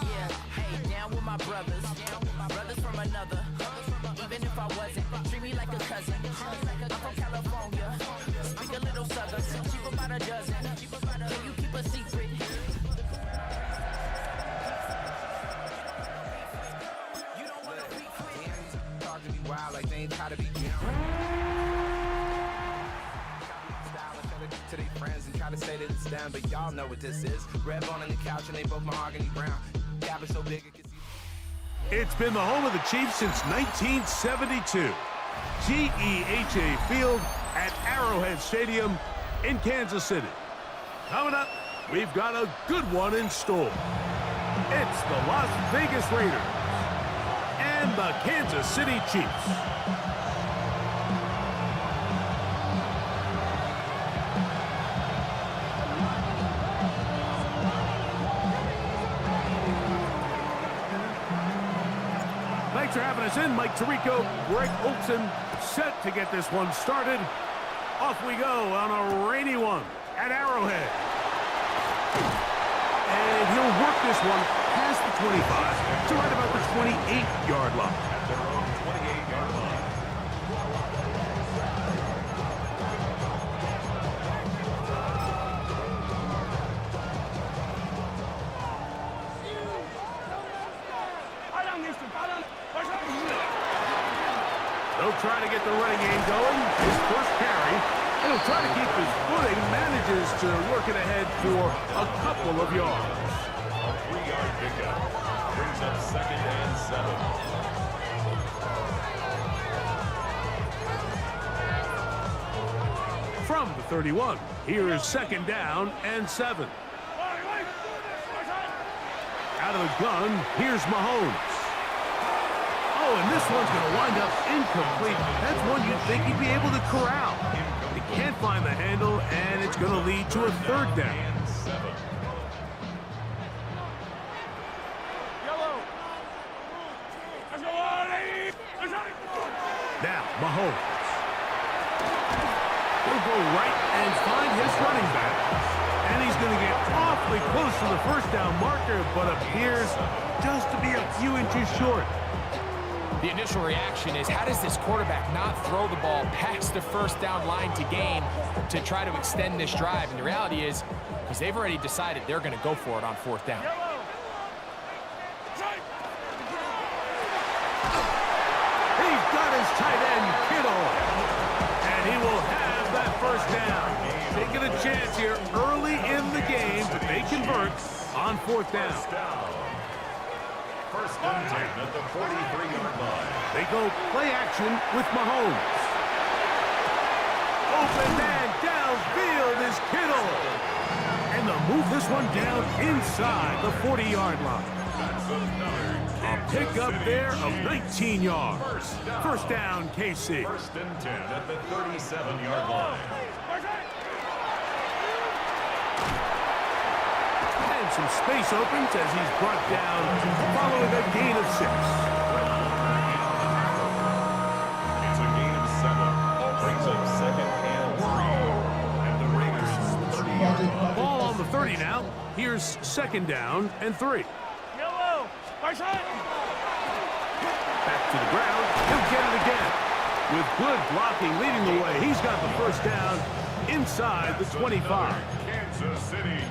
Yeah, hey, down with my brothers from another. Even if I wasn't, treat me like a cousin. I'm from California, speak a little southern. Cheap about a dozen. Can you keep a secret? You don't want to be quick. Talk to me wild like they ain't try to be to their friends and try to say that it's them, but y'all know what this is. Red bone on the couch and they both mahogany brown. Gap is so big it can see. It's been the home of the Chiefs since 1972. GEHA Field at Arrowhead Stadium in Kansas City. Coming up, we've got a good one in store. It's the Las Vegas Raiders and the Kansas City Chiefs. Thanks for having us in. Mike Tirico, Greg Olson, set to get this one started. Off we go on a rainy one at Arrowhead. And he'll work this one past the 25 to right about the 28-yard line. At their own 28-yard line. They'll try to get the running game going. His first carry. And he'll try to keep his footing. Manages to work it ahead for a couple of yards. A 3-yard pickup. Brings up 2nd and 7. From the 31, here is 2nd down and 7. Out of the gun, here's Mahomes. Oh, and this one's going to wind up incomplete. That's one you'd think he'd be able to corral. He can't find the handle, and it's going to lead to a 3rd down. Now, Mahomes. He'll go right and find his running back. And he's going to get awfully close to the 1st down marker, but appears just to be a few inches short. The initial reaction is, how does this quarterback not throw the ball past the 1st down line to gain to try to extend this drive? And the reality is, because they've already decided they're going to go for it on 4th down. He's got his tight end, Kittle. And he will have that 1st down. Taking a chance here early in the game, but they convert on 4th down. 1st and 10 at the 43-yard line. They go play action with Mahomes. Open man downfield is Kittle. And they'll move this one down inside the 40-yard line. A pickup there of 19 yards. 1st down, KC. 1st and 10 at the 37-yard line. And some space opens as he's brought down following a gain of 6. It's a gain of 7. Brings up 2nd and 3. And the Raiders 30-yard line. Ball on the 30 now. Here's 2nd down and 3. Back to the ground. He'll get it again. With good blocking leading the way, he's got the 1st down inside the 25.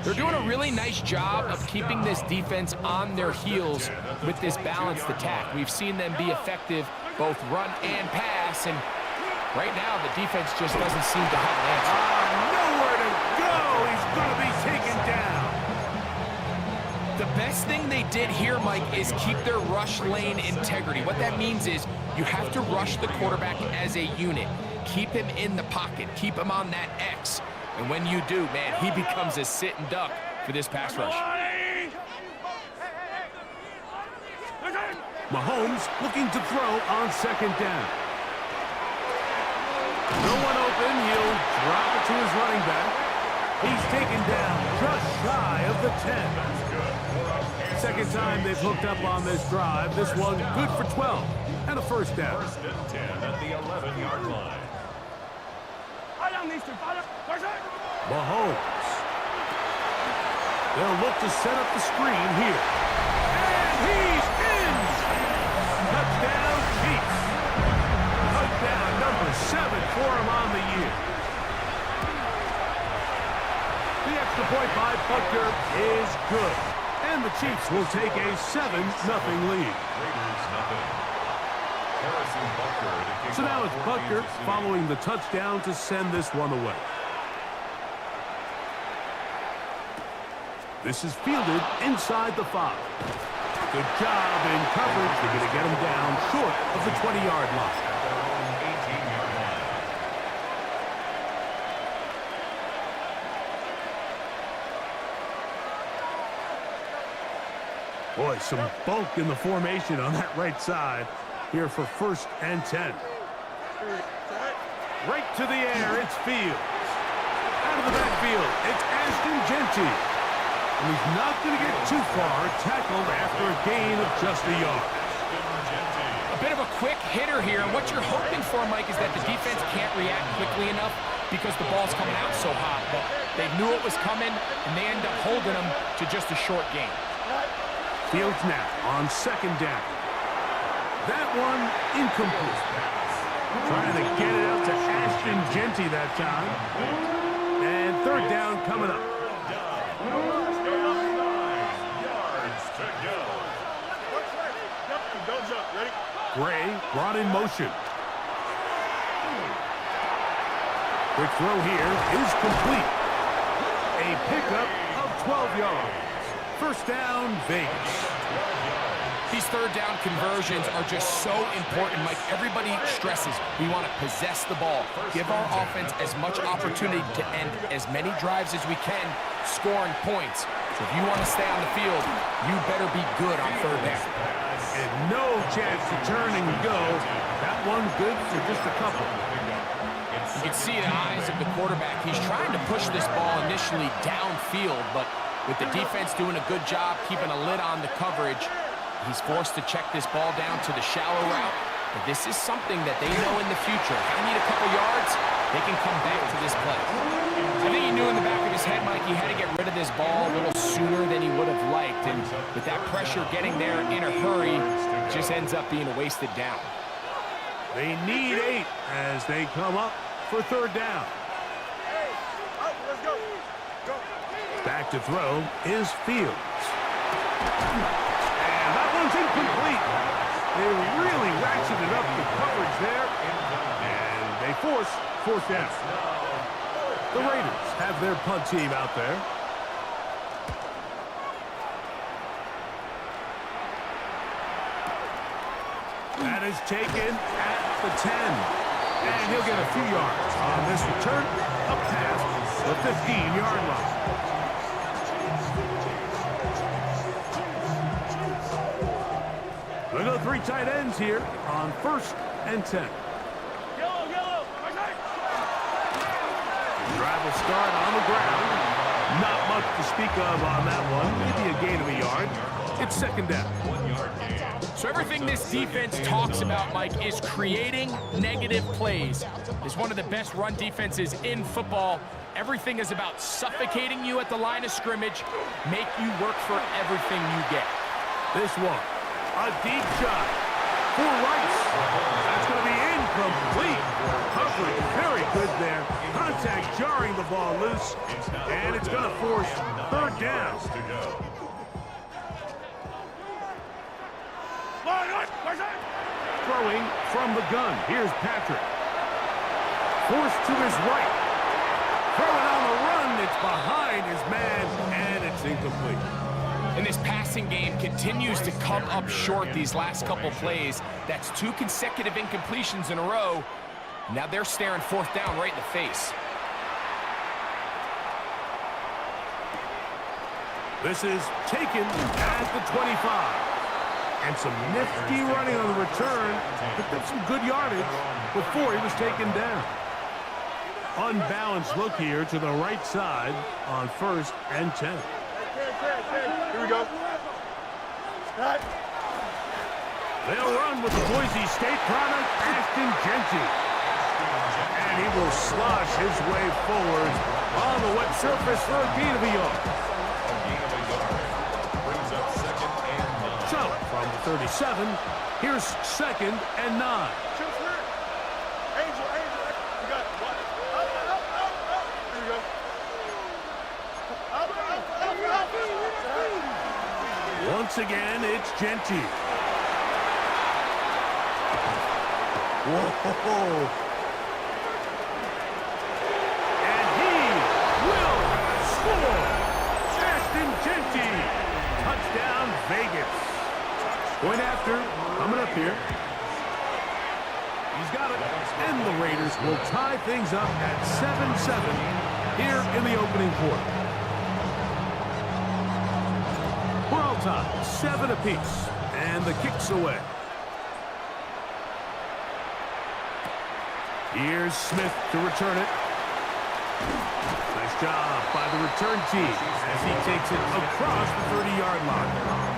They're doing a really nice job of keeping this defense on their heels with this balanced attack. We've seen them be effective both run and pass, and right now the defense just doesn't seem to have an answer. Nowhere to go. He's going to be taken down. The best thing they did here, Mike, is keep their rush lane integrity. What that means is you have to rush the quarterback as a unit. Keep him in the pocket. Keep him on that X. And when you do, man, he becomes a sit and duck for this pass rush. Mahomes looking to throw on 2nd down. No one open. He'll drop it to his running back. He's taken down just shy of the 10. 2nd time they've hooked up on this drive. This one good for 12 and a 1st down. 1st and 10 at the 11-yard line. Mahomes. They'll look to set up the screen here. And he's in! Touchdown, Chiefs. Touchdown number 7 for him on the year. The extra point by Butker is good. And the Chiefs will take a 7-0 lead. Raiders nothing. Harrison Butker to kick So now off it's for Butker Kansas City. following the touchdown to send this one away. This is fielded inside the 5. Good job in coverage. They're going to get him down short of the 20-yard line. At their own 18-yard line. Boy, some bulk in the formation on that right side here for 1st and 10. Right to the air, it's Fields. Out of the backfield, it's Ashton Genty. And he's not going to get too far, tackled after a gain of just a yard. A bit of a quick hitter here, and what you're hoping for, Mike, is that the defense can't react quickly enough because the ball's coming out so hot. But they knew it was coming, and they end up holding them to just a short gain. Fields now on 2nd down. That one incomplete. Trying to get it out to Ashton Genty that time. And 3rd down coming up. 9 yards to go. Gray brought in motion. Quick throw here is complete. A pickup of 12 yards. 1st down, Vegas. These 3rd down conversions are just so important, Mike. Everybody stresses we want to possess the ball, give our offense as much opportunity to end as many drives as we can, scoring points. So if you want to stay on the field, you better be good on 3rd down. And no chance to turn and go. That one good for just a couple. You can see the eyes of the quarterback. He's trying to push this ball initially downfield, but with the defense doing a good job keeping a lid on the coverage, he's forced to check this ball down to the shallow route. But this is something that they know in the future. If they need a couple yards, they can come back to this play. I think he knew in the back of his head, Mike, he had to get rid of this ball a little sooner than he would have liked. And with that pressure getting there in a hurry, it just ends up being a wasted down. They need 8 as they come up for 3rd down. Back to throw is Fields. And that one's incomplete. They really ratcheted up the coverage there. And they force 4th down. The Raiders have their punt team out there. That is taken at the 10. And he'll get a few yards on this return up past the 15-yard line. We'll go 3 tight ends here on 1st and 10. Drive will start on the ground. Not much to speak of on that one. Maybe a gain of a yard. It's 2nd down. 1 yard gain. So everything this defense talks about, Mike, is creating negative plays. It's one of the best run defenses in football. Everything is about suffocating you at the line of scrimmage, make you work for everything you get. This one, a deep shot for Rice. That's going to be incomplete. Coverage very good there. Contact jarring the ball loose, and it's going to force 3rd down. Throwing from the gun. Here's Patrick. Forced to his right. Throwing on the run. It's behind his man, and it's incomplete. And this passing game continues to come up short these last couple plays. That's 2 consecutive incompletions in a row. Now they're staring 4th down right in the face. This is taken at the 25. And some nifty running on the return. Picked up some good yardage before he was taken down. Unbalanced look here to the right side on 1st and 10. Here we go. They'll run with the Boise State product, Ashton Genty. And he will slosh his way forward on the wet surface for a gain of a yard. 37. Here's 2nd and 9. Shoot clear. Angel. You got it. What? Up. There you go. Up. Once again, it's Gentile. Whoa. And he will score. Ashton Gentile. Touchdown, Vegas. Point after, coming up here. He's got it. And the Raiders will tie things up at 7-7 here in the opening quarter. We're all tied, 7 apiece. And the kick's away. Here's Smith to return it. Nice job by the return team as he takes it across the 30-yard line.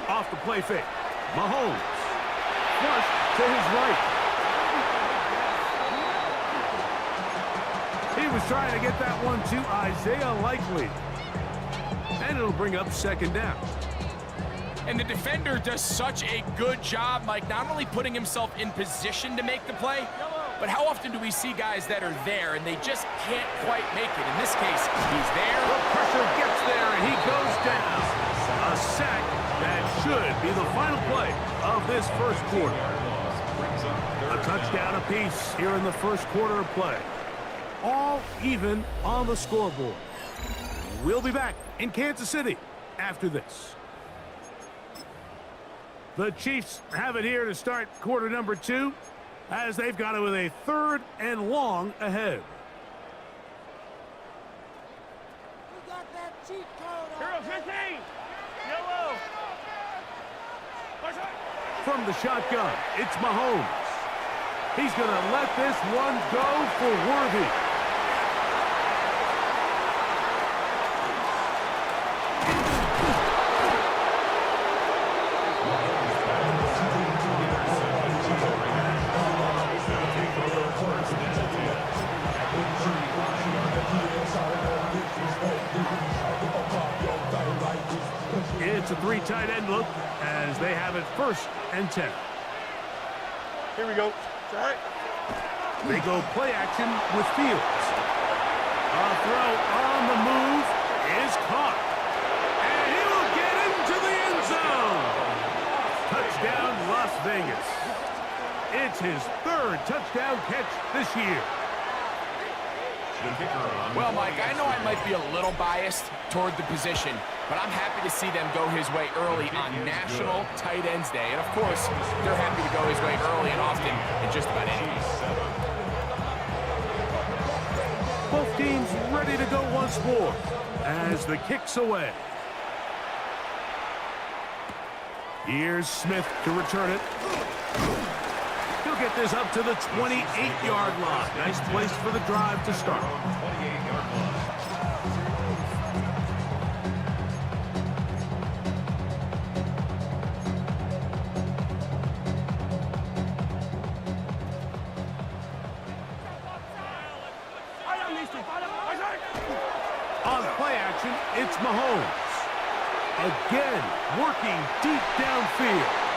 Off the play fake. Mahomes. Flush to his right. He was trying to get that one to Isaiah Likely. And it'll bring up 2nd down. And the defender does such a good job, Mike, not only putting himself in position to make the play, but how often do we see guys that are there and they just can't quite make it? In this case, he's there. The pressure gets there and he goes down. A sack that should be the final play of this first quarter. A touchdown apiece here in the first quarter of play. All even on the scoreboard. We'll be back in Kansas City after this. The Chiefs have it here to start quarter number 2 as they've got it with a 3rd and long ahead. We got that cheat code on. Hero 15. Yellow. From the shotgun, it's Mahomes. He's going to let this one go for Worthy. It's a 3 tight end look as they have it 1st and 10. Here we go. It's all right. They go play action with Fields. A throw on the move is caught. And he will get into the end zone. Touchdown, Las Vegas. It's his 3rd touchdown catch this year. Well, Mike, I know I might be a little biased toward the position, but I'm happy to see them go his way early on National Tight Ends Day. And, of course, they're happy to go his way early and often in just about anything. Both teams ready to go once more as the kick's away. Here's Smith to return it. He'll get this up to the 28-yard line. Nice place for the drive to start. On play action, it's Mahomes. Again, working deep downfield.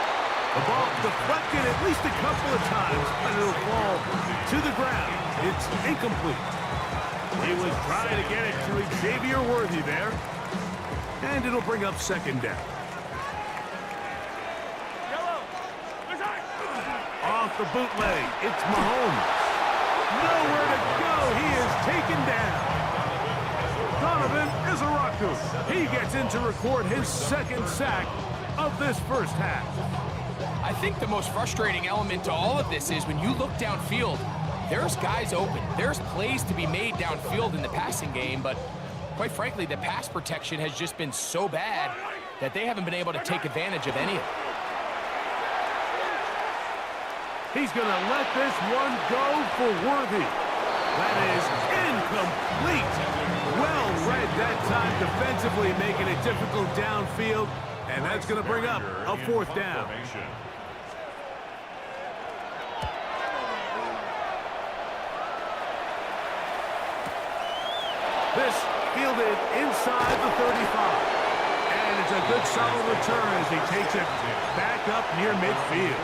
The ball deflected at least a couple of times, and it'll fall to the ground. It's incomplete. He was trying to get it to Xavier Worthy there. And it'll bring up 2nd down. Off the bootleg, it's Mahomes. Nowhere to go. He is taken down. Donovan Izaraku. He gets in to record his 2nd sack of this first half. I think the most frustrating element to all of this is when you look downfield, there's guys open. There's plays to be made downfield in the passing game, but quite frankly, the pass protection has just been so bad that they haven't been able to take advantage of any of it. He's going to let this one go for Worthy. That is incomplete. Well read that time defensively, making it difficult downfield, and that's going to bring up a 4th down. This fielded inside the 35. And it's a good solid return as he takes it back up near midfield.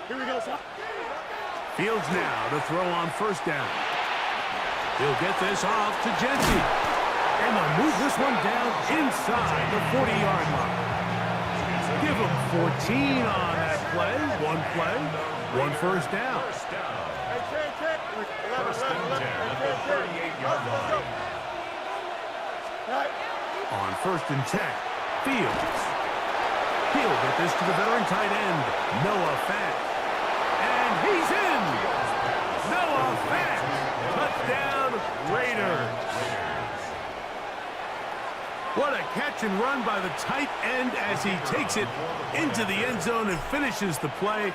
Here we go, son. Fields now to throw on first down. He'll get this off to Jensen. And they'll move this one down inside the 40-yard line. Give him 14 on that play. One first down. First and 10 at the 38-yard line. On first and 10, Fields. He'll get this to the veteran tight end, Noah Fant. And he's in! Noah Fant! Touchdown, Raiders! What a catch and run by the tight end as he takes it into the end zone and finishes the play.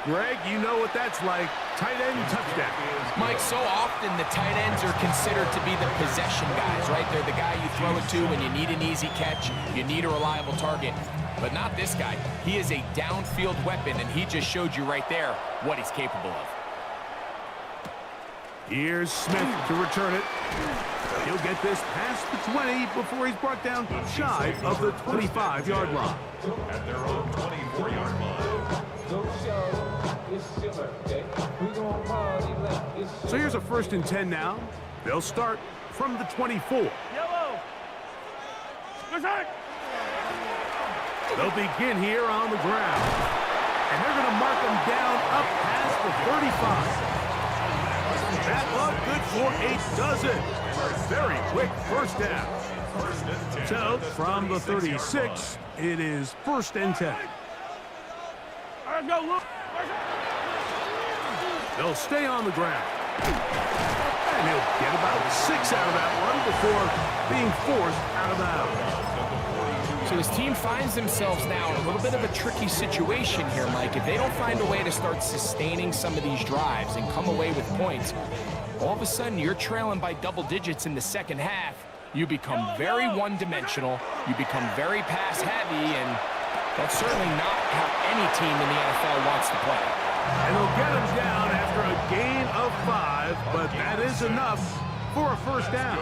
Greg, you know what that's like. Tight end touchdown. Mike, so often the tight ends are considered to be the possession guys, right? They're the guy you throw it to when you need an easy catch, you need a reliable target. But not this guy. He is a downfield weapon, and he just showed you right there what he's capable of. Here's Smith to return it. He'll get this past the 20 before he's brought down shy of the 25-yard line. At their own 24-yard line. So here's a first and 10 now. They'll start from the 24. Yellow. They'll begin here on the ground. And they're going to mark them down up past the 35. That one good for a dozen. Very quick first down. So from the 36, it is first and 10. They'll stay on the ground. And he'll get about 6 out of that one before being forced out of bounds. So his team finds themselves now in a little bit of a tricky situation here, Mike. If they don't find a way to start sustaining some of these drives and come away with points, all of a sudden you're trailing by double digits in the second half. You become very one-dimensional. You become very pass-heavy, and that's certainly not how any team in the NFL wants to play. And they'll get him down after a gain of 5, but that is enough for a first down.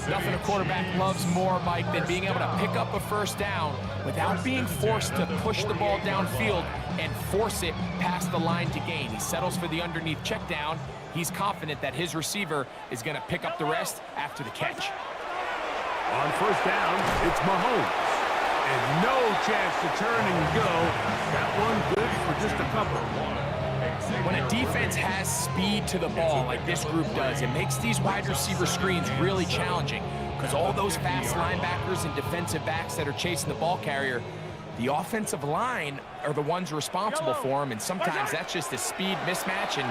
Nothing a quarterback loves more, Mike, than being able to pick up a first down without being forced to push the ball downfield and force it past the line to gain. He settles for the underneath check down. He's confident that his receiver is going to pick up the rest after the catch. On first down, it's Mahomes. And no chance to turn and go. That one good for just a couple. When a defense has speed to the ball like this group does, it makes these wide receiver screens really challenging because all those fast linebackers and defensive backs that are chasing the ball carrier, the offensive line are the ones responsible for them, and sometimes that's just a speed mismatch, and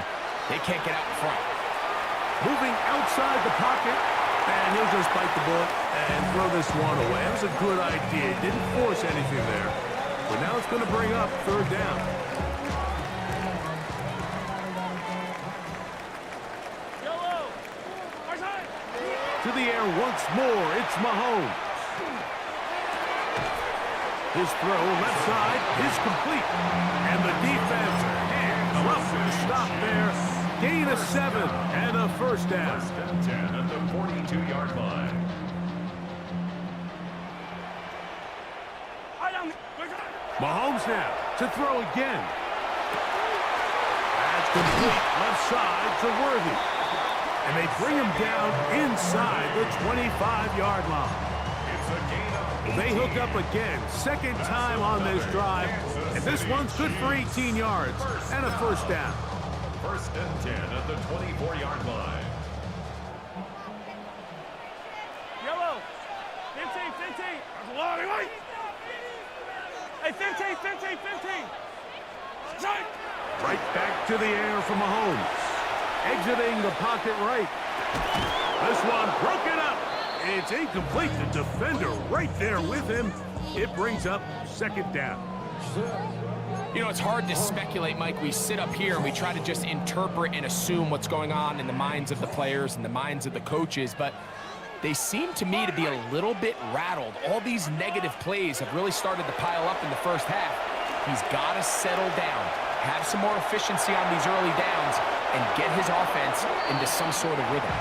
they can't get out in front. Moving outside the pocket, and he'll just bite the bullet and throw this one away. That was a good idea. Didn't force anything there, but now it's going to bring up third down. To the air once more, it's Mahomes. His throw left side is complete. And the defense hands up to stop there. Gain of 7 and a first down. First and 10 at the 42-yard line. Mahomes now to throw again. That's complete left side to Worthy. And they bring him down inside the 25-yard line. They hook up again, second time on this drive, and this one's good for 18 yards and a first down. First and 10 at the 24-yard line. Yellow. 15. That's a lot. Hey, 15. Right back to the air for Mahomes. Exiting the pocket right. This one broken up. It's incomplete. The defender right there with him. It brings up second down. You know, it's hard to speculate, Mike. We sit up here and we try to just interpret and assume what's going on in the minds of the players and the minds of the coaches, but they seem to me to be a little bit rattled. All these negative plays have really started to pile up in the first half. He's got to settle down, have some more efficiency on these early downs, and get his offense into some sort of rhythm.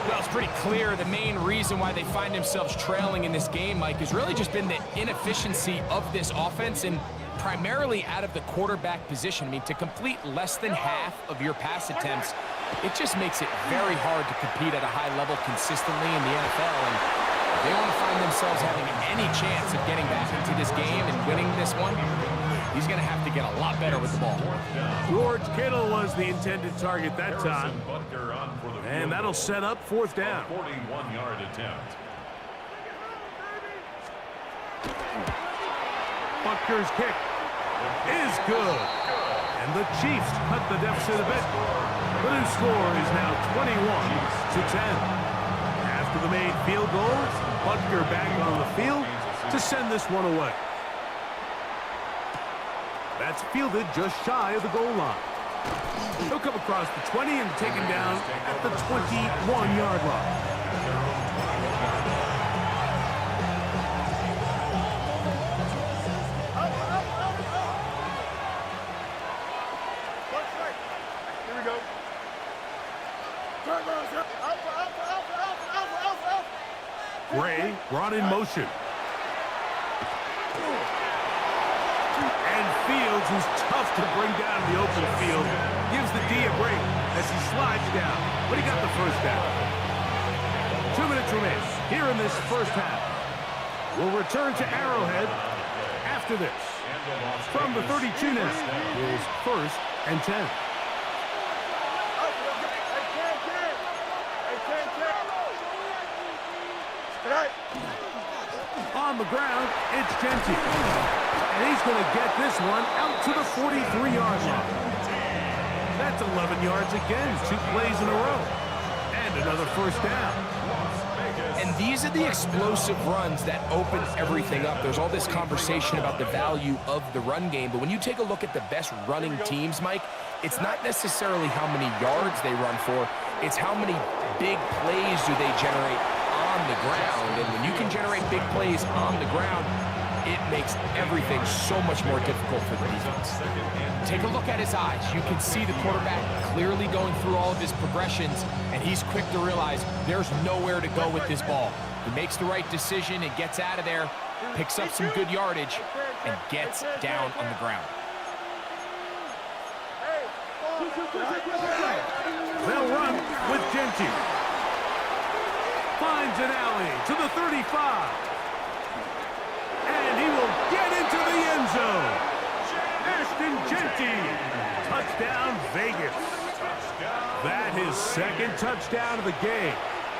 Well, it's pretty clear the main reason why they find themselves trailing in this game, Mike, has really just been the inefficiency of this offense and primarily out of the quarterback position. I mean, to complete less than half of your pass attempts, it just makes it very hard to compete at a high level consistently in the NFL. And if they want to find themselves having any chance of getting back into this game and winning this one, he's going to have to get a lot better with the ball. George Kittle was the intended target that time. And that'll set up fourth down. 41-yard attempt. Butker's kick is good. And the Chiefs cut the deficit a bit. The new score is now 21-10. After the made field goal, Butker back on the field to send this one away. That's fielded just shy of the goal line. He'll come across the 20 and taken down at the 21-yard line. Here we go. Gray brought in motion. And Fields, who's tough to bring down in the open field, gives the D a break as he slides down. But he got the first down. 2 minutes remain here in this first half. We'll return to Arrowhead after this. From the 32 now is 1st and 10. On the ground, it's Genty. And he's going to get this one out to the 43-yard line. That's 11 yards again, 2 plays in a row. And another first down. And these are the explosive runs that open everything up. There's all this conversation about the value of the run game, but when you take a look at the best running teams, Mike, it's not necessarily how many yards they run for, it's how many big plays do they generate on the ground. And when you can generate big plays on the ground, it makes everything so much more difficult for the defense. Take a look at his eyes. You can see the quarterback clearly going through all of his progressions, and he's quick to realize there's nowhere to go with this ball. He makes the right decision and gets out of there, picks up some good yardage, and gets down on the ground. They'll run with Genty. Finds an alley to the 35. And he will get into the end zone. Ashton Genty. Touchdown, Vegas. That is second touchdown of the game.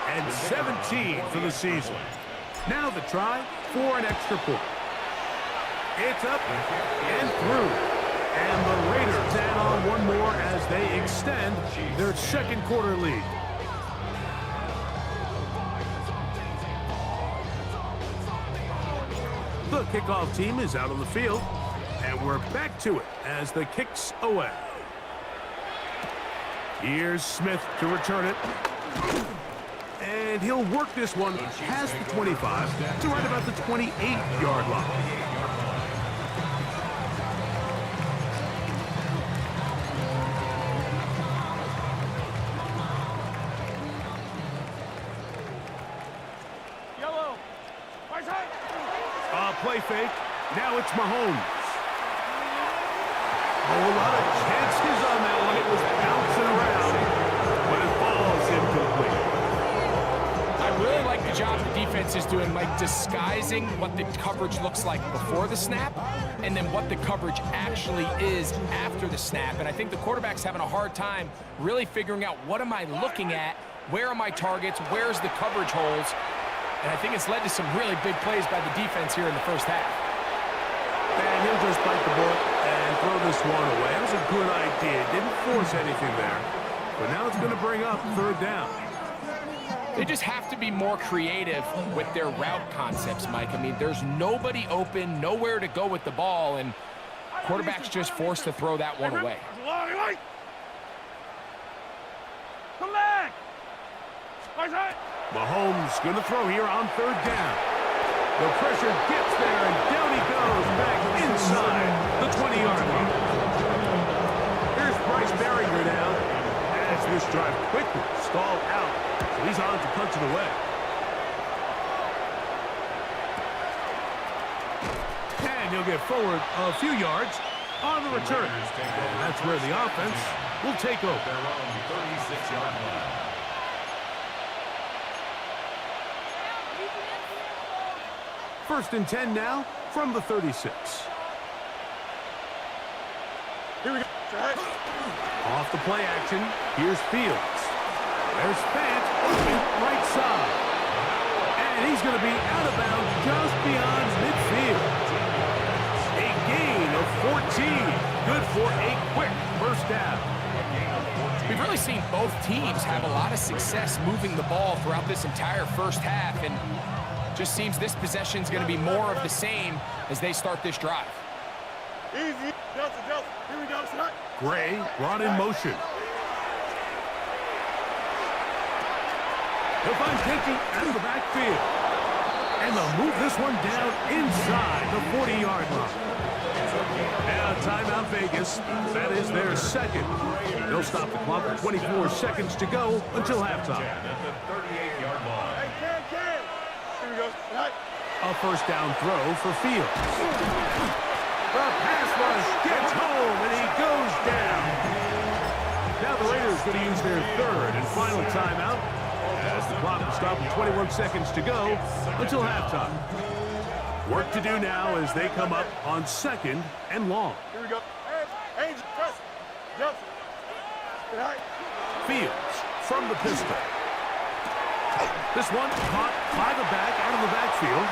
And 17 for the season. Now the try for an extra point. It's up and through. And the Raiders add on one more as they extend their second quarter lead. The kickoff team is out on the field, and we're back to it as the kick's away. Here's Smith to return it. And he'll work this one past the 25 to right about the 28-yard line. Play fake. Now it's Mahomes. A lot of chances on that one. It was bouncing around, but it falls incomplete. I really like the job the defense is doing, like disguising what the coverage looks like before the snap and then what the coverage actually is after the snap. And I think the quarterback's having a hard time really figuring out what am I looking at, where are my targets, where's the coverage holes. And I think it's led to some really big plays by the defense here in the first half. And he'll just bite the bullet and throw this one away. It was a good idea. Didn't force anything there. But now it's going to bring up third down. They just have to be more creative with their route concepts, Mike. I mean, there's nobody open, nowhere to go with the ball, and quarterback's just forced to throw that one away. Mahomes going to throw here on third down. The pressure gets there, and down he goes back inside the 20-yard line. Here's Bryce Baringer now as this drive quickly stalled out. So he's on to punch it away. And he'll get forward a few yards on the return. And that's where the offense will take over. Their own 36-yard line. First and 10 now from the 36. Here we go. Off the play action, here's Fields. There's Fant open right side. And he's going to be out of bounds just beyond midfield. A gain of 14. Good for a quick first down. We've really seen both teams have a lot of success moving the ball throughout this entire first half, and just seems this possession is going to be more of the same as they start this drive. Easy. Delta. Here we go. Tonight. Gray brought in motion. He'll find Jenkins out of the backfield. And they'll move this one down inside the 40-yard line. Now timeout Vegas. That is their second. They'll stop the clock with 24 seconds to go until halftime. At the 38-yard line. Hey, can. Here we go. Tonight. A first down throw for Fields. The pass rush gets home, and he goes down. Now the Raiders going to use their third and final timeout as the clock will stop with 21 seconds to go until halftime. Work to do now as they come up on second and long. Here we go. Angel, press. Jump. Tonight. Fields from the pistol. This one caught by the back out of the backfield.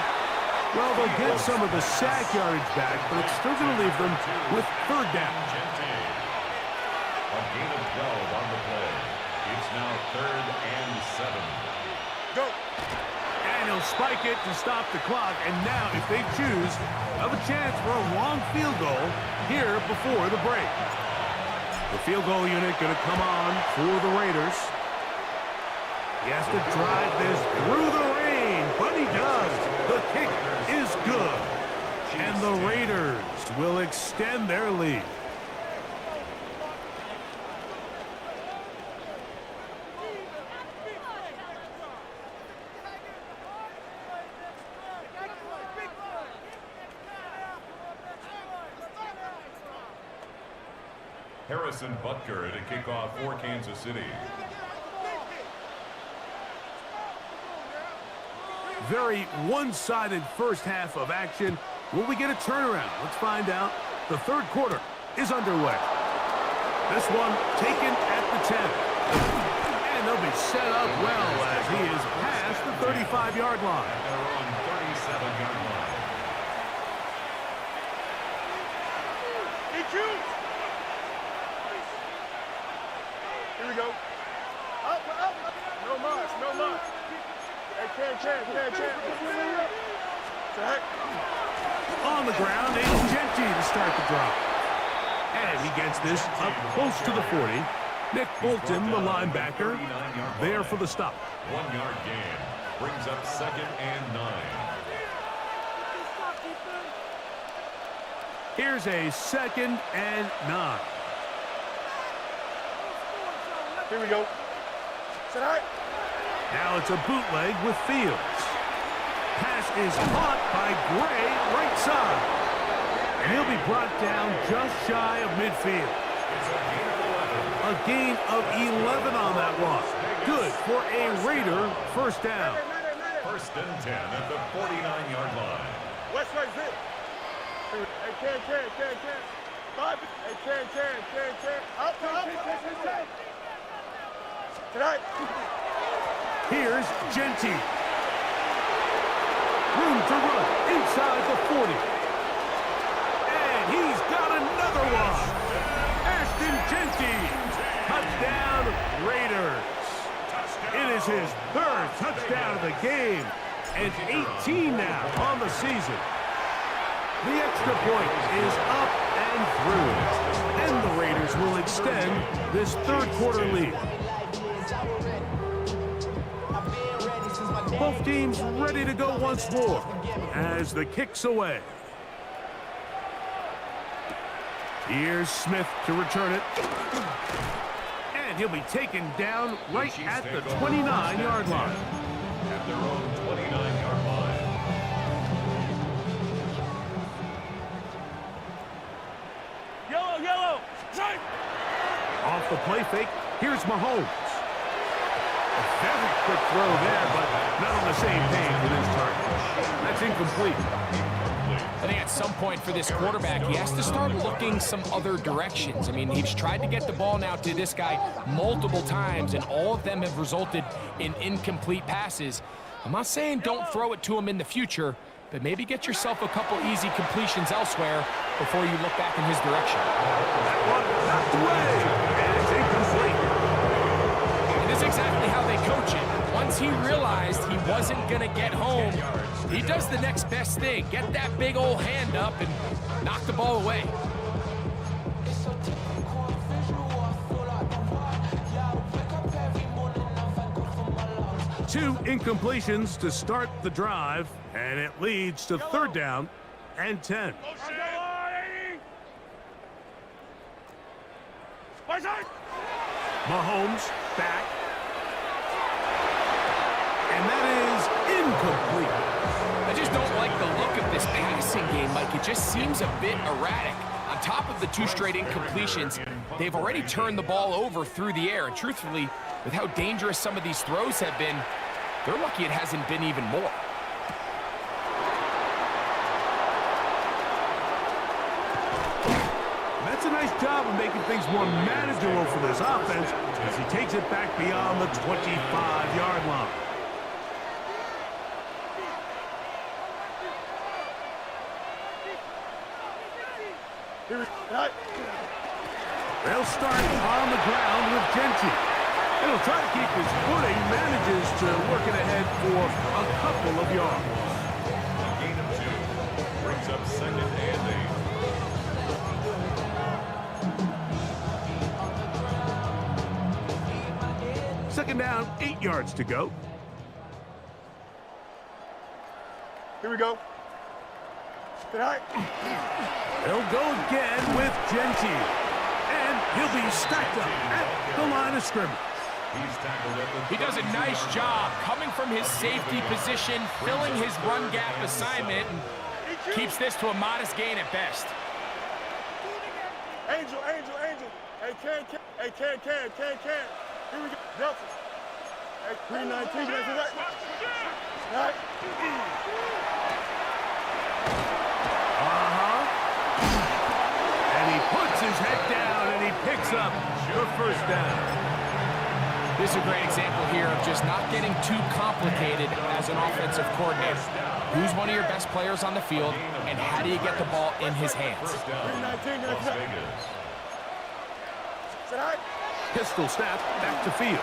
Well, they'll get some of the sack yardage back, but it's still going to leave them with third down. A gain of 12 on the play. It's now 3rd and 7. Go. And he'll spike it to stop the clock. And now, if they choose, have a chance for a long field goal here before the break. The field goal unit going to come on for the Raiders. He has to drive this through the rain, but he does. The kick is good. And the Raiders will extend their lead. Harrison Butker to kick off for Kansas City. Very one-sided first half of action. Will we get a turnaround? Let's find out. The third quarter is underway. This one taken at the 10. And they'll be set up well as he is past the 35-yard line. At their own 37-yard line. EQ. Here we go. Up. No much. Hey, can. Sack. On the ground, it's Genty to start the drive. And he gets this up close to the 40. Nick Bolton, the linebacker, there for the stop. 1-yard gain. Brings up 2nd and 9. Here's a 2nd and 9. Here we go. Tonight. Now it's a bootleg with Fields. Pass is caught by Gray, right side. And he'll be brought down just shy of midfield. A gain of 11 on that one. Good for a Raider first down. 1st and 10 at the 49-yard line. West right zip. Hey, can. 5. Hey, can. Up. Tonight. Here's Genty. Room to run inside the 40. And he's got another one. Ashton Genty. Touchdown, Raiders. It is his 3rd touchdown of the game. And 18 now on the season. The extra point is up and through. And the Raiders will extend this third quarter lead. Both teams ready to go once more. as the kick's away. Here's Smith to return it. And he'll be taken down right at the 29-yard line. At their own 29-yard line. Yellow, yellow. Safe. Off the play fake, here's Mahomes. A very quick throw there, but not on the same page with his target. That's incomplete. I think at some point for this quarterback, he has to start looking some other directions. I mean, he's tried to get the ball now to this guy multiple times, and all of them have resulted in incomplete passes. I'm not saying don't throw it to him in the future, but maybe get yourself a couple easy completions elsewhere before you look back in his direction. That one knocked away, and it's incomplete. And this is exactly how they coach it. Once he realized he wasn't going to get home, he does the next best thing. Get that big old hand up and knock the ball away. Two incompletions to start the drive, and it leads to third down and 10. Mahomes back. And that is incomplete. I just don't like the look of this passing game, Mike. It just seems a bit erratic. On top of the two straight incompletions, they've already turned the ball over through the air. And truthfully, with how dangerous some of these throws have been, they're lucky it hasn't been even more. That's a nice job of making things more manageable for this offense as he takes it back beyond the 25-yard line. They'll start on the ground with Gentry. And he'll try to keep his footing, manages to work it ahead for a couple of yards. A gain of 2. Brings up second and 8. Second down, 8 yards to go. Here we go. Tonight. They'll go again with Gentry. And he'll be stacked up at the line of scrimmage. He's tackled at the He does a nice job coming from his safety position, filling his run gap assignment, and keeps this to a modest gain at best. Angel, angel, angel. Hey, can. Here we go. Delta. Hey, 319. That's right. Right. And he puts his head down and he picks up the first down. This is a great example here of just not getting too complicated as an offensive coordinator. Who's one of your best players on the field, and how do you get the ball in his hands? first down. Las Vegas. Pistol snap back to Fields.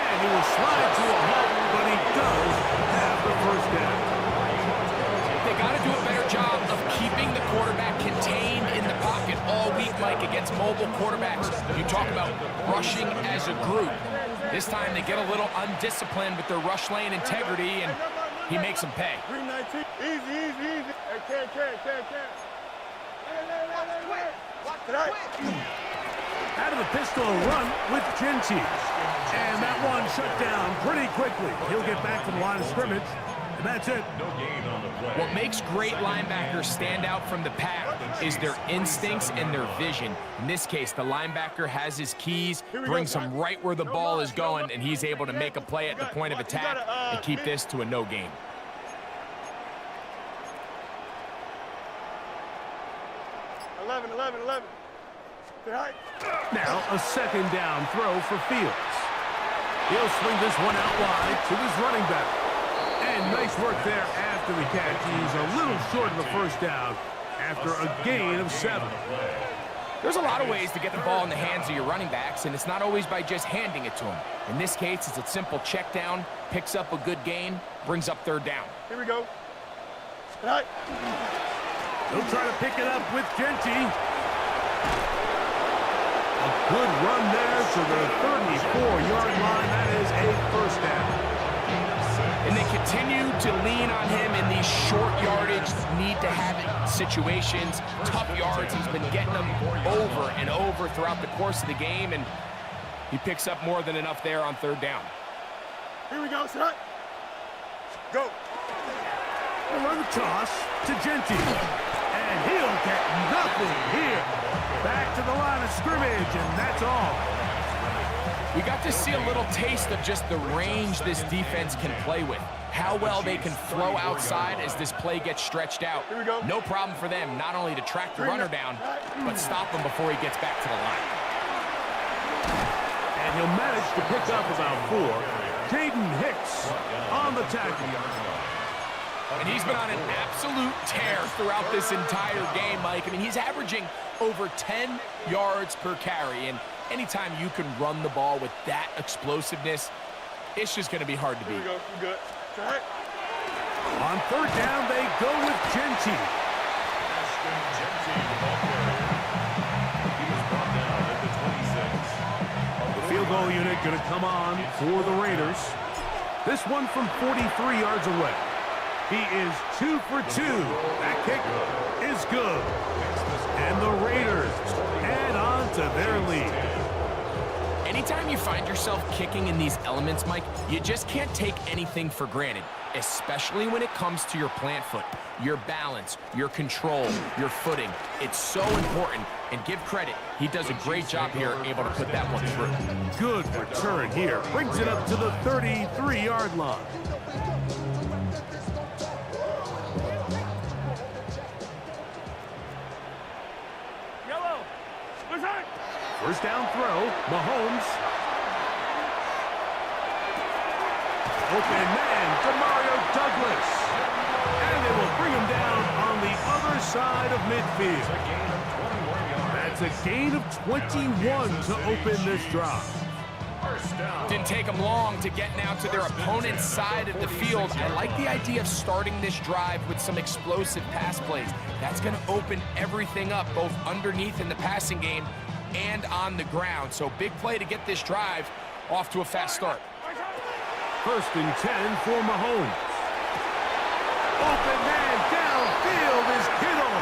And he will slide to a halt, but he does have the first down. They got to do a better job of keeping the quarterback contained in the pocket all week, Mike, against mobile quarterbacks. You talk about rushing as a group. This time they get a little undisciplined with their rush lane integrity, and he makes them pay. 319. Easy. Hey, can. Tonight. Out of the pistol run with Gentry. And that one shut down pretty quickly. He'll get back to the line of scrimmage, and that's it. No gain on the play. What makes great linebackers stand out from the pack is their instincts and their vision. In this case, the linebacker has his keys, brings him right where the ball is going, and he's able to make a play at the point of attack and keep this to a no gain. Now a second down throw for Fields. He'll swing this one out wide to his running back. And nice work there after the catch. He's a little short of the first down after a gain of 7. There's a lot of ways to get the ball in the hands of your running backs, and it's not always by just handing it to them. In this case, it's a simple check down, picks up a good gain, brings up third down. Here we go. Tonight. They'll try to pick it up with Gentry. A good run there to the 34-yard line. That is a first down. And they continue to lean on him in these short yardage, need to have it situations, tough yards. He's been getting them over and over throughout the course of the game, and he picks up more than enough there on third down. Here we go, set. Go. A run toss to Genty. And he'll get nothing here. Back to the line of scrimmage, and that's all. We got to see a little taste of just the range this defense can play with. How well they can throw outside as this play gets stretched out. Here we go. No problem for them not only to track the runner down, but stop him before he gets back to the line. And he'll manage to pick up about 4. Jaden Hicks on the tackle. And he's been on an absolute tear throughout this entire game, Mike. I mean, he's averaging over 10 yards per carry. And anytime you can run the ball with that explosiveness, it's just going to be hard to beat. Here we go. You good. Set. On third down, they go with Genty. Ashton Genty, the ball carrier. He was brought down at the 26. The field goal unit going to come on for the Raiders. This one from 43 yards away. He is 2 for 2. That kick is good. And the Raiders add on to their lead. Anytime you find yourself kicking in these elements, Mike, you just can't take anything for granted, especially when it comes to your plant foot, your balance, your control, your footing. It's so important, and give credit. He does a great job here able to put that one through. Good return here. Brings it up to the 33-yard line. Yellow. Listen. First down throw, Mahomes. Open man, Demario Douglas. And they will bring him down on the other side of midfield. That's a gain of 21 to open this drive. Didn't take them long to get now to their opponent's side of the field. I like the idea of starting this drive with some explosive pass plays. That's going to open everything up, both underneath in the passing game and on the ground. So big play to get this drive off to a fast start. First and 10 for Mahomes. Open man downfield is Kittle.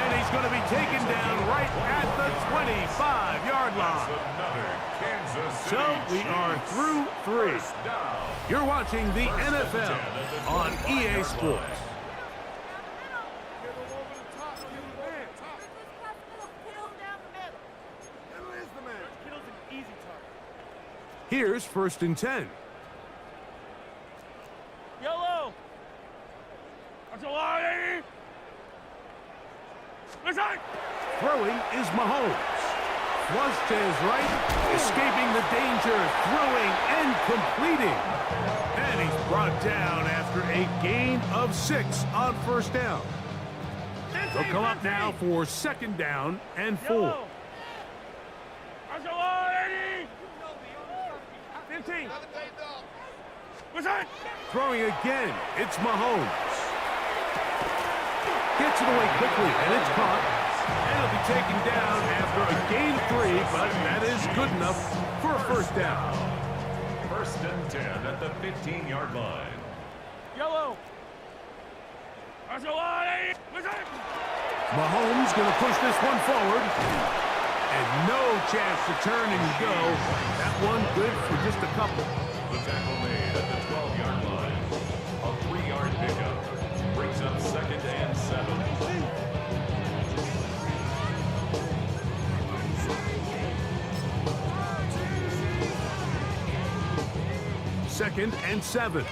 And he's going to be taken down right at the 25-yard line. So we are through 3. You're watching the NFL on EA Sports. Here's first and 10. Yellow. That's a line. Listen. Throwing is Mahomes. Flush to his right, escaping the danger, throwing and completing. And he's brought down after a gain of 6 on first down. They'll come up now for second down and 4. That's a line. 15. Listen. Throwing again, it's Mahomes. Gets it away quickly, and it's caught. And it'll be taken down after a gain of 3, but that is good enough for a first down. First and 10 at the 15-yard line. Yellow. That's a line. Listen. Mahomes going to push this one forward. And no chance to turn and go. That one good for just a couple. The tackle made at the 12-yard line. A 3-yard pickup. Brings up second and 7. Second and 7.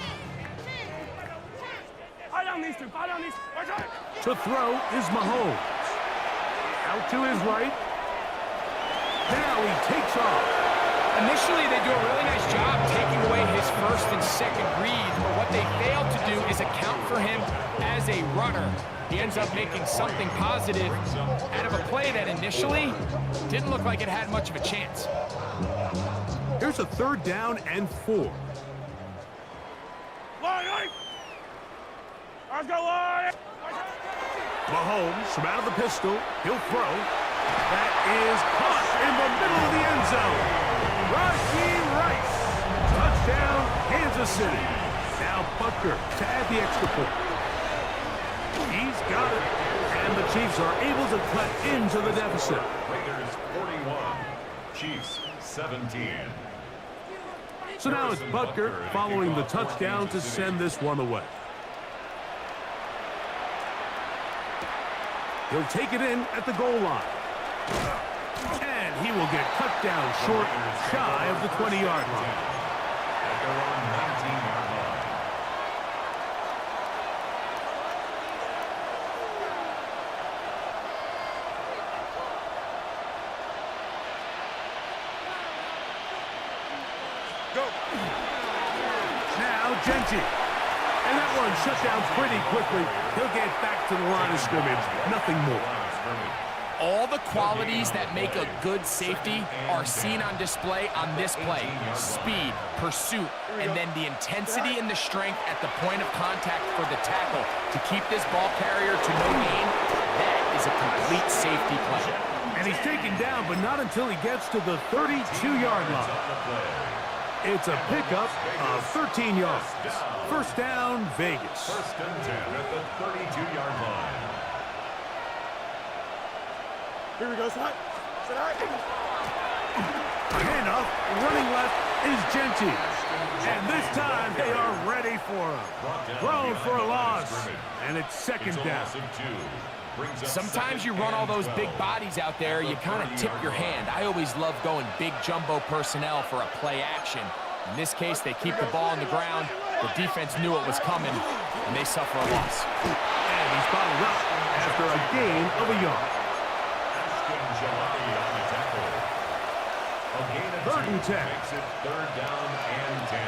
Eye down these two. Eye down these. To throw is Mahomes. Out to his right. Now he takes off. Initially, they do a really nice job taking away his first and second read, but what they fail to do is account for him as a runner. He ends up making something positive out of a play that initially didn't look like it had much of a chance. Here's a third down and 4. Line. Let's go line. Mahomes from out of the pistol. He'll throw. That is caught in the middle of the end zone. Rashee Rice. Touchdown, Kansas City. Now Now Butker to add the extra point. He's got it. And the Chiefs are able to cut into the deficit. Raiders 41, Chiefs 17. So now it's Butker following the touchdown to send this one away. He'll take it in at the goal line. And he will get cut down short, shy of the 20-yard line. At their own 19-yard line. Go. Now Genty. And that one shut down pretty quickly. He'll get back to the line of scrimmage. Nothing more. All the qualities that make a good safety are seen on display on this play. Speed, pursuit, and then the intensity and the strength at the point of contact for the tackle to keep this ball carrier to no gain. That is a complete safety play. And he's taken down, but not until he gets to the 32-yard line. It's a pickup of 13 yards. First down, Vegas. First and 10 at the 32-yard line. Here we go, slide. Slide. Handoff, running left is Genty. And this time they are ready for him. Thrown for a loss. And it's second down. Sometimes you run all those big bodies out there, you kind of tip your hand. I always love going big jumbo personnel for a play action. In this case, they keep the ball on the ground. The defense knew it was coming, and they suffer a loss. And he's bottled up after a gain of a yard. Third and 10. Makes it third down and 10.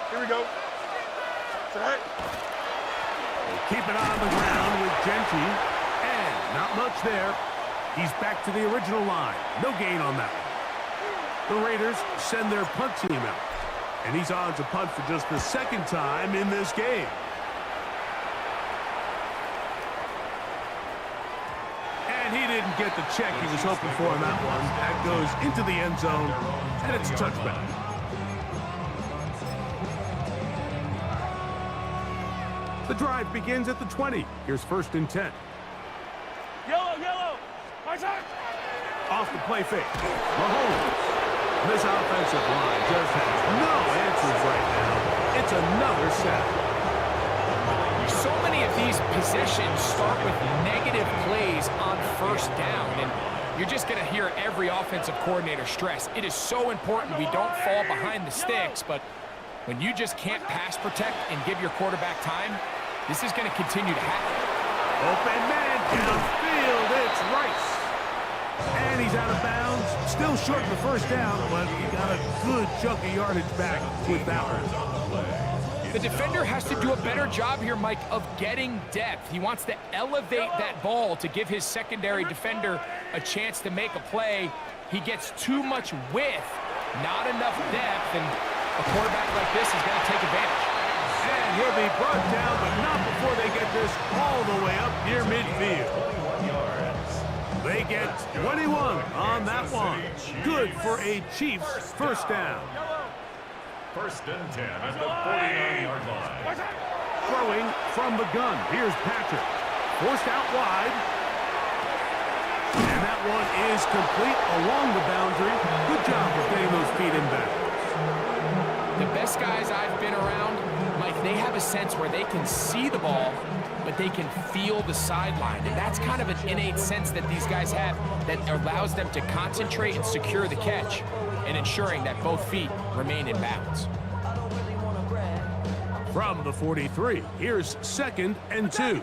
Here we go. Slide. Keep it on the ground with Genty. And not much there. He's back to the original line. No gain on that one. The Raiders send their punt team out. And he's on to punt for just the second time in this game. And he didn't get the check he was hoping for on that one. That goes into the end zone, and it's a touchback. The drive begins at the 20. Here's first and 10. Yellow. Off the play fake. Mahomes. This offensive line just has no answers right now. It's another sack. So many of these possessions start with negative plays on first down, and you're just going to hear every offensive coordinator stress. It is so important we don't fall behind the sticks, but when you just can't pass protect and give your quarterback time, this is going to continue to happen. Open man downfield, it's Rice. And he's out of bounds. Still short of the first down, but he got a good chunk of yardage back with that one. The defender has to do a better job here, Mike, of getting depth. He wants to elevate that ball to give his secondary defender a chance to make a play. He gets too much width, not enough depth, and a quarterback like this is going to take advantage. And he'll be brought down, but not before they get this all the way up near midfield. They get 21 on that one. Good for a Chiefs first down. First and 10 at the 49-yard line. Throwing from the gun. Here's Patrick. Forced out wide. And that one is complete along the boundary. Good job of getting those feet in bounds. The best guys I've been around, Mike, they have a sense where they can see the ball, but they can feel the sideline. And that's kind of an innate sense that these guys have that allows them to concentrate and secure the catch and ensuring that both feet remain in bounds. From the 43, here's second and 2.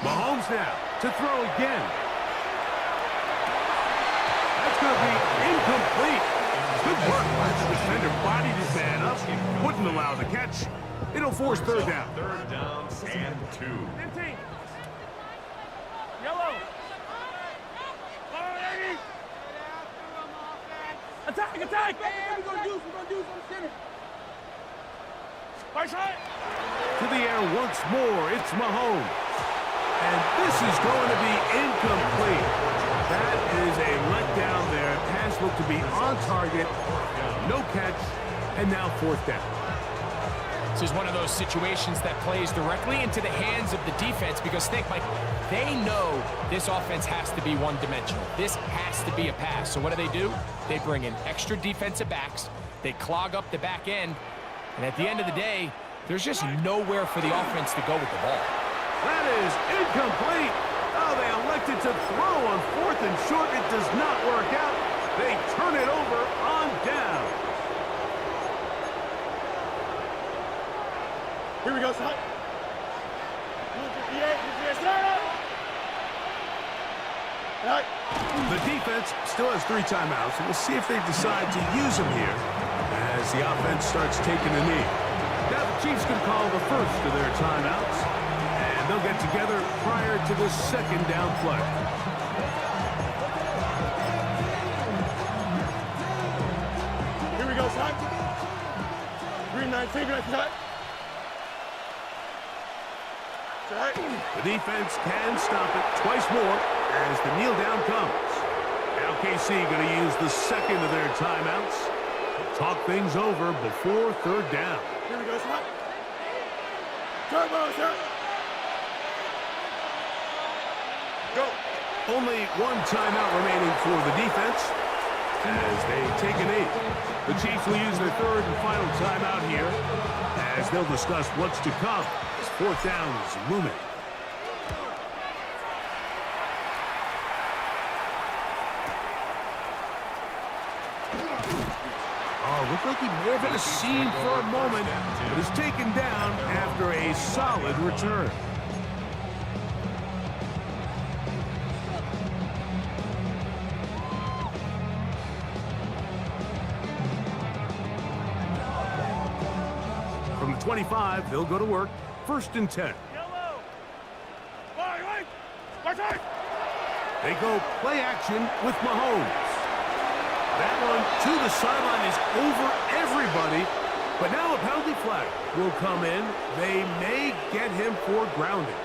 Mahomes now to throw again. That's going to be incomplete. Good work by the defender. Bodied his man up. Wouldn't allow the catch. It'll force third down. Third down and 2. 15. Yellow. Attack! We're gonna do some center. To the air once more, it's Mahomes. And this is going to be incomplete. That is a letdown there. Pass look to be on target, no catch, and now 4th down. This is one of those situations that plays directly into the hands of the defense because think, Mike, they know this offense has to be one-dimensional. This has to be a pass. So what do? They bring in extra defensive backs. They clog up the back end. And at the end of the day, there's just nowhere for the offense to go with the ball. That is incomplete. Oh, they elected to throw on 4th and short. It does not work out. They turn it over on down. Here we go, son. The defense still has 3 timeouts, and we'll see if they decide to use them here as the offense starts taking a knee. Now the Chiefs can call the first of their timeouts, and they'll get together prior to the 2nd down play. Here we go, son. 3-19, good shot. The defense can stop it twice more as the kneel down comes. Now KC going to use the 2nd of their timeouts to talk things over before 3rd down. Here we go, son. Turbo, sir. Go. Only 1 timeout remaining for the defense as they take a knee. The Chiefs will use their 3rd and final timeout here as they'll discuss what's to come. 4th down is looming. Oh, looked like he may have had a seam for a moment, but is taken down after a solid return. From the 25, they'll go to work. 1st and 10. They go play action with Mahomes. That one to the sideline is over everybody, but now a penalty flag will come in. They may get him for grounding.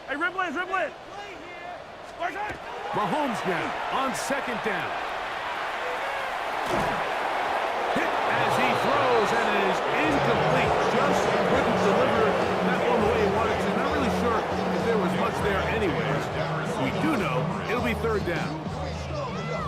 Hey, Riblin. Mahomes now on 2nd down. Hit as he throws, and it is incomplete. Just couldn't deliver that one the way he wanted to. Not really sure if there was much there anyways. We do know it'll be 3rd down.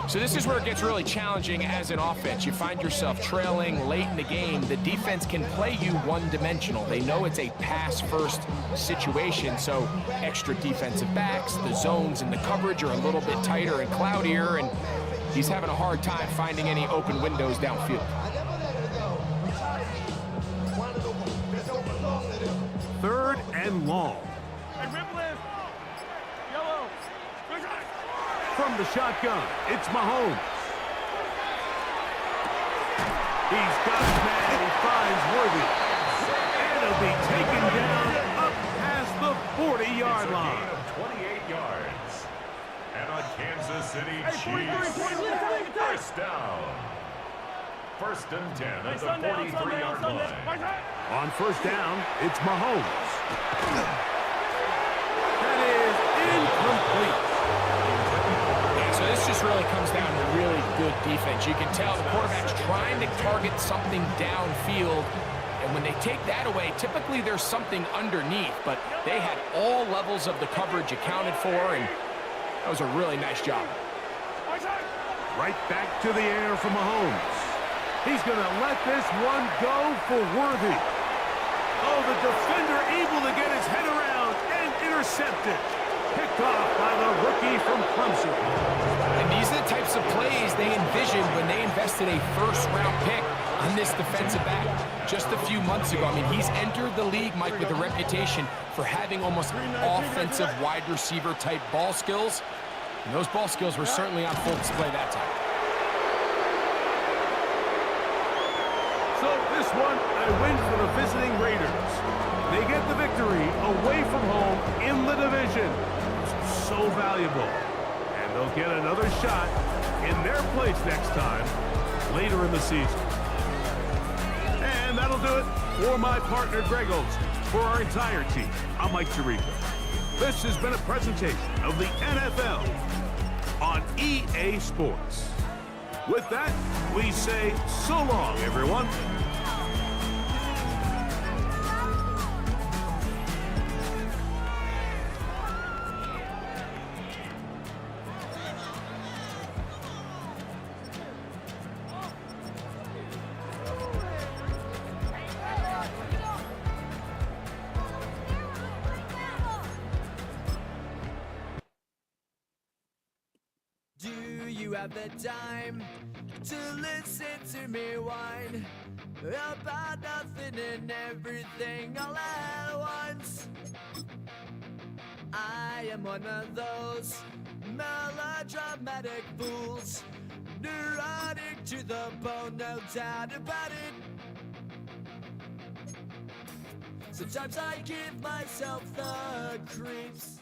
So this is where it gets really challenging as an offense. You find yourself trailing late in the game. The defense can play you one-dimensional. They know it's a pass-first situation, so extra defensive backs, the zones and the coverage are a little bit tighter and cloudier, and he's having a hard time finding any open windows downfield. 3rd and long. Hey, Riblin. Yellow. From the shotgun, it's Mahomes. He's got his man, he finds Worthy. And he'll be taken down up past the 40-yard line. 28 yards. And on Kansas City Chiefs, 1st down. 1st and 10 at the 43-yard line. On 1st down, it's Mahomes. That is incomplete. So this just really comes down to really good defense. You can tell the quarterback's trying to target something downfield, and when they take that away, typically there's something underneath, but they had all levels of the coverage accounted for, and that was a really nice job. Right back to the air for Mahomes. He's going to let this one go for Worthy. Oh, the defender able to get his head around and intercept it. Picked off by the rookie from Clemson. And these are the types of plays they envisioned when they invested a 1st-round pick on this defensive back just a few months ago. I mean, he's entered the league, Mike, with a reputation for having almost offensive wide receiver type ball skills. And those ball skills were certainly on full display that time. So this one, a win for the visiting Raiders. They get the victory away from home in the division. So valuable. And they'll get another shot in their place next time later in the season. And that'll do it for my partner, Greg Olson. For our entire team, I'm Mike Tirico. This has been a presentation of the NFL on EA Sports. With that, we say so long, everyone. Do you have the time to listen to me whine about nothing and everything all at once? I am one of those melodramatic fools, neurotic to the bone, no doubt about it. Sometimes I give myself the creeps.